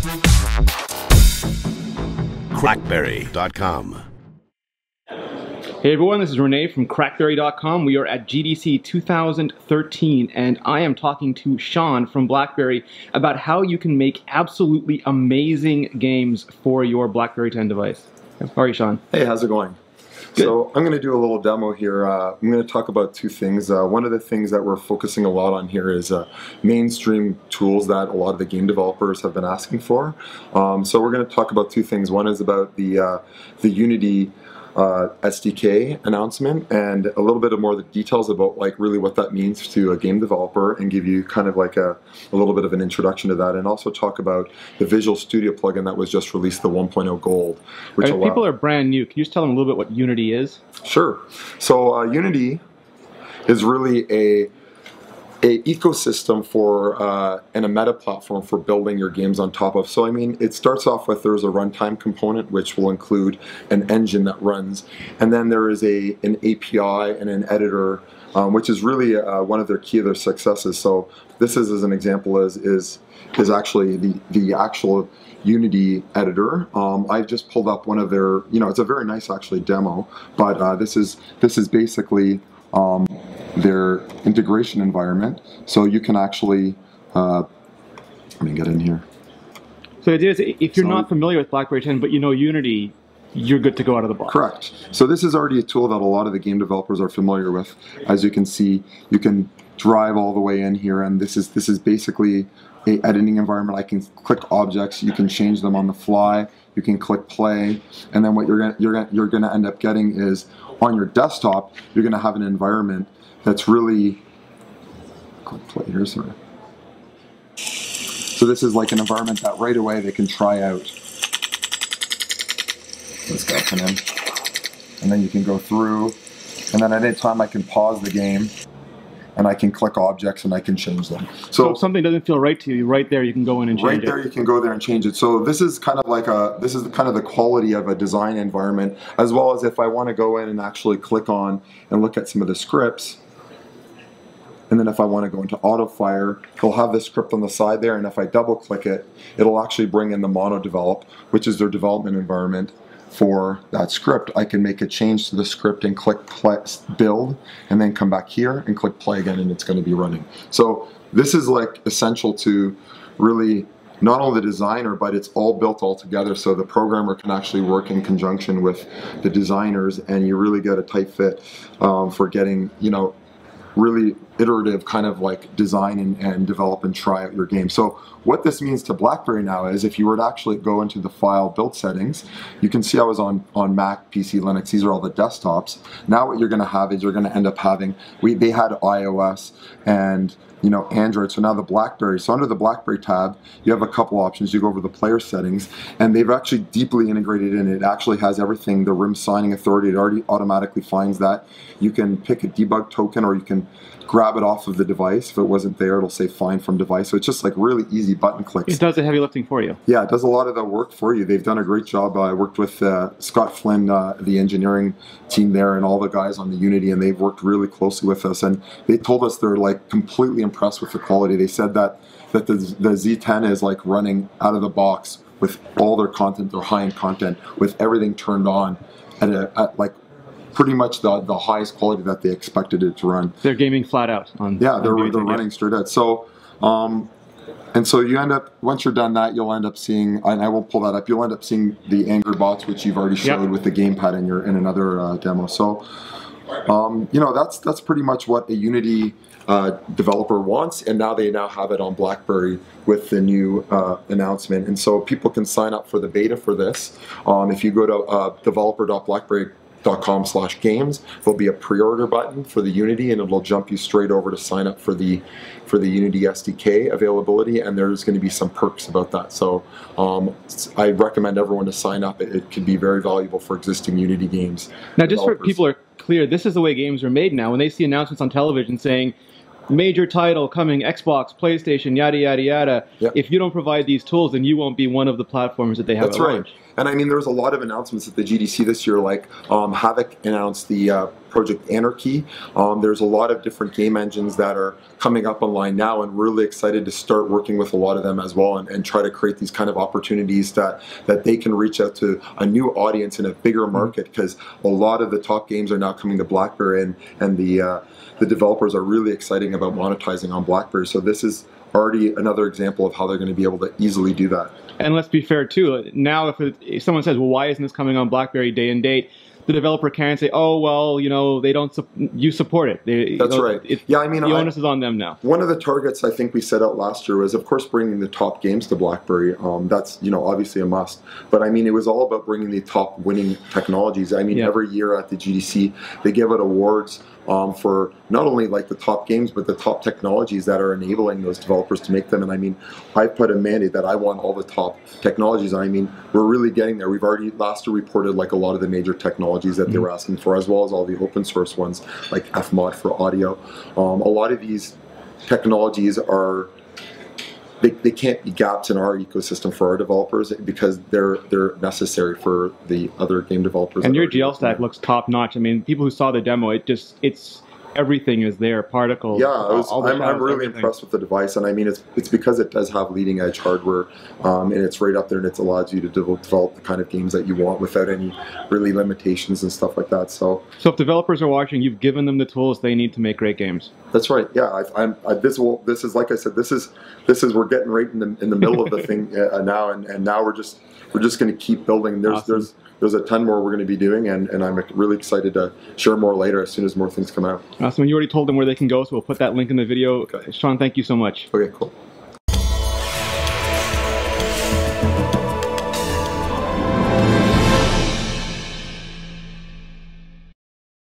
CrackBerry.com. Hey everyone, this is Rene from CrackBerry.com. We are at GDC 2013 and I am talking to Sean from BlackBerry about how you can make absolutely amazing games for your BlackBerry 10 device. How are you, Sean? Hey, how's it going? Good. So I'm going to do a little demo here. I'm going to talk about two things. One of the things that we're focusing a lot on here is mainstream tools that a lot of the game developers have been asking for. So we're going to talk about two things. One is about the Unity SDK announcement and a little bit of more of the details about like really what that means to a game developer and give you kind of like a little bit of an introduction to that, and also talk about the Visual Studio plugin that was just released, the 1.0 Gold. Which if people are brand new, can you just tell them a little bit what Unity is? Sure. So Unity is really a ecosystem for and a meta platform for building your games on top of. So I mean, it starts off with there's a runtime component which will include an engine that runs, and then there is an API and an editor, which is really one of their key of their successes. So this is, as an example, is actually the actual Unity editor. I've just pulled up one of their, it's a very nice actually demo, but this is basically their integration environment. So you can actually, let me get in here. So the idea is if you're not familiar with BlackBerry 10, but you know Unity, you're good to go out of the box. Correct. So this is already a tool that a lot of the game developers are familiar with. As you can see, you can drive all the way in here, and this is basically a editing environment. I can click objects, you can change them on the fly, you can click play, and then what you're gonna end up getting is on your desktop, you're gonna have an environment that's really, click play here, sorry. So this is like an environment that right away they can try out. This guy come in, and then you can go through, and then at any time I can pause the game, and I can click objects and I can change them. So if something doesn't feel right to you, right there you can go in and change it. Right there you can go there and change it. So this is kind of like this is kind of the quality of a design environment, as well as if I want to go in and actually click on and look at some of the scripts. And then if I want to go into auto fire, they'll have the script on the side there, and if I double click it, it'll actually bring in the mono develop, which is their development environment for that script. I can make a change to the script and click play, build, and then come back here and click play again, and it's going to be running. So this is like essential to really not only the designer, but it's all built all together, so the programmer can actually work in conjunction with the designers, and you really get a tight fit for getting, really iterative kind of like design and develop and try out your game. So what this means to BlackBerry now is if you were to actually go into the file build settings, you can see I was on Mac, PC, Linux, these are all the desktops. Now what you're going to have is you're going to end up having, they had iOS and Android, so now the BlackBerry. So under the BlackBerry tab, you have a couple options. You go over the player settings, and they've actually deeply integrated in. It actually has everything, the RIM signing authority, it already automatically finds that. You can pick a debug token, or you can grab it off of the device. If it wasn't there, it'll say find from device. So it's just like really easy button clicks. It does the heavy lifting for you. Yeah, it does a lot of the work for you. They've done a great job. I worked with Scott Flynn, the engineering team there, and all the guys on the Unity, and they've worked really closely with us. And they told us they're like completely impressed with the quality. They said that the Z10 is like running out of the box with all their content, their high-end content, with everything turned on at like pretty much the highest quality that they expected it to run. They're gaming flat out on. Yeah, they're running straight out. So and so you end up, once you're done that, you'll end up seeing, and I won't pull that up, you'll end up seeing the Angry Bots, which you've already showed with the gamepad in another demo. So that's pretty much what a Unity developer wants, and now they have it on BlackBerry with the new announcement. And so people can sign up for the beta for this. If you go to developer.blackberry.com/games, there'll be a pre-order button for the Unity, and it'll jump you straight over to sign up for the Unity SDK availability, and there's going to be some perks about that. So I recommend everyone to sign up. It can be very valuable for existing Unity games. Now, just so people are clear, this is the way games are made now. When they see announcements on television saying major title coming, Xbox, PlayStation, yada, yada, yada. Yep. If you don't provide these tools, then you won't be one of the platforms that they have That's at right. launch. And I mean, there was a lot of announcements at the GDC this year, like Havoc announced the Project Anarchy. There's a lot of different game engines that are coming up online now, and we're really excited to start working with a lot of them as well, and try to create these kind of opportunities that they can reach out to a new audience in a bigger market, because a lot of the top games are now coming to BlackBerry, and the developers are really excited about monetizing on BlackBerry. So this is already another example of how they're going to be able to easily do that. And let's be fair too. Now, if someone says, "Well, why isn't this coming on BlackBerry day and date?" the developer can say, "Oh, well, you know, they don't. You support it." That's right. Yeah, I mean, the onus is on them now. One of the targets I think we set out last year was, of course, bringing the top games to BlackBerry. That's, you know, obviously a must. But I mean, it was all about bringing the top winning technologies. I mean, every year at the GDC, they give out awards for not only like the top games, but the top technologies that are enabling those developers to make them. And I mean, I put a mandate that I want all the top technologies. I mean, we're really getting there. We've already last year reported like a lot of the major technologies that they were asking for, as well as all the open source ones like Fmod for audio. A lot of these technologies are, they can't be gaps in our ecosystem for our developers, because they're necessary for the other game developers. And your GL stack looks top notch. I mean, people who saw the demo, it's everything is there, particles. Yeah, I'm really impressed with the device, and I mean, it's because it does have leading edge hardware, and it's right up there, and it allows you to develop the kind of games that you want without any really limitations and stuff like that. So if developers are watching, you've given them the tools they need to make great games. That's right. Yeah, this is like I said, this is we're getting right in the middle of the thing now, and now we're just going to keep building. There's a ton more we're going to be doing, and I'm really excited to share more later as soon as more things come out. Awesome. You already told them where they can go, so we'll put that link in the video. Okay. Sean, thank you so much. Okay, cool.